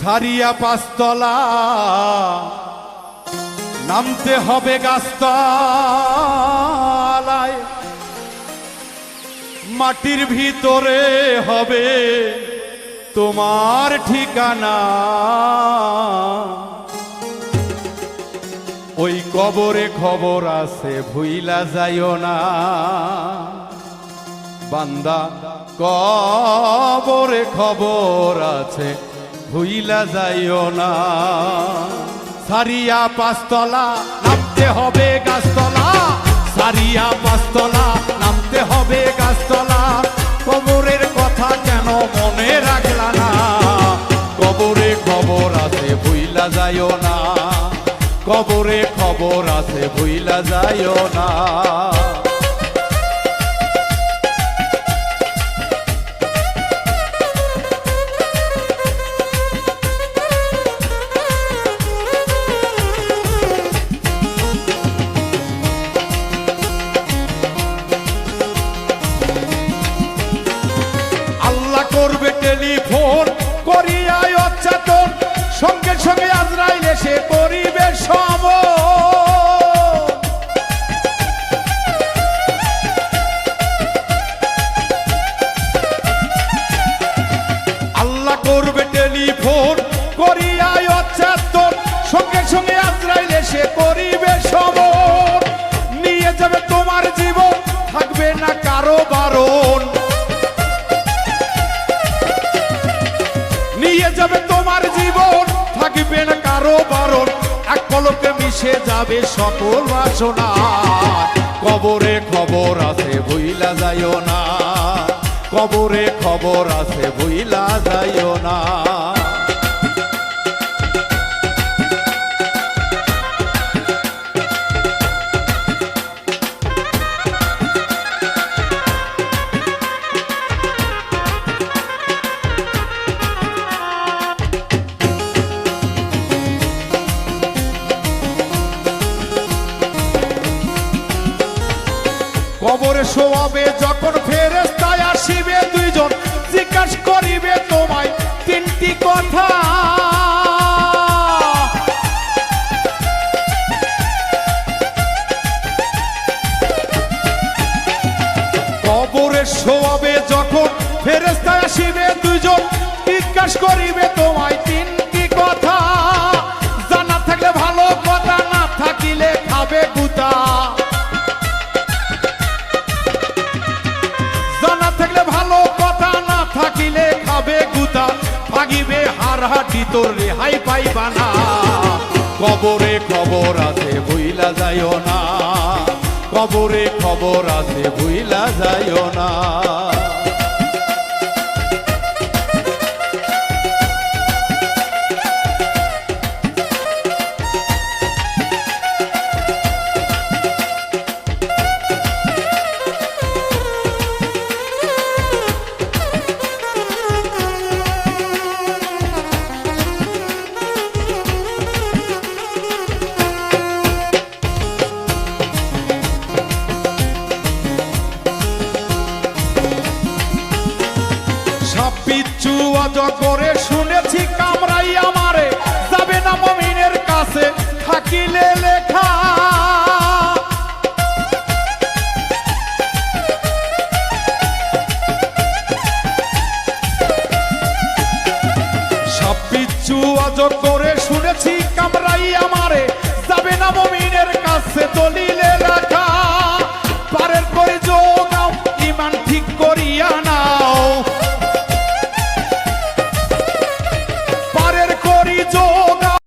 সারিয়া পাঁচতলা নামতে হবে গাছতলায়, মাটির ভিতরে হবে তোমার ঠিকানা। ওই কবরে খবর আছে ভুইলা যাইও না বান্দা, কবরে খবর আছে ভুইলা যাইও না। সারিয়া পাঁচতলা নামতে হবে গাছতলা, সারিয়া পাঁচতলা নামতে হবে গাছতলা। কবরের কথা কেন মনে রাখলা না, কবরে খবর আছে ভুইলা যাইও না, কবরে খবর আছে ভুইলা যাইও না। করবে টেলিফোন করিয়াই অচেতন, সঙ্গে সঙ্গে আজরাইল এসে করিবে সমন। আল্লাহ করবে টেলিফোন করিয়াই অচেতন, সঙ্গে সঙ্গে আজরাইল এসে করিবে সমন। নিয়ে যাবে তোমার জীবন, থাকবে না কারো বারণ, নিয়ে যাবে তোমার জীবন, থাকবে না কারো বারণ। এক পলকে মিশে যাবে সকল বাসনা, কবরে খবর আছে ভুইলা যাইও না, কবরে খবর আছে ভুইলা যাইও না। কবরে শোয়াবে যখন ফেরেশতায় আসিবে দুইজন, জিজ্ঞাসা করিবে তোমায় তিনটি কথা। কবরে শোয়াবে যখন ফেরেশতায় আসিবে দুইজন, জিজ্ঞাসা করিবে তোমায় তিনটি কথা। জানা থাকলে ভালো কথা, না থাকিলে খাবে গুতা। থাকিলে খাবে গুতা, ভাগিবে হাড়হাটি তোর রেহাই পাইবা না। কবরে খবর আছে ভুইলা যাইও না, কবরে খবর আছে ভুইলা যাইও না। পিচ্ছু অজগরে শুনেছি কামড়াই আমারে, যাবে না মুমিনের কাছে থাকিলে লেখা। সব পিচ্ছু অজগরে শুনেছি কামড়াই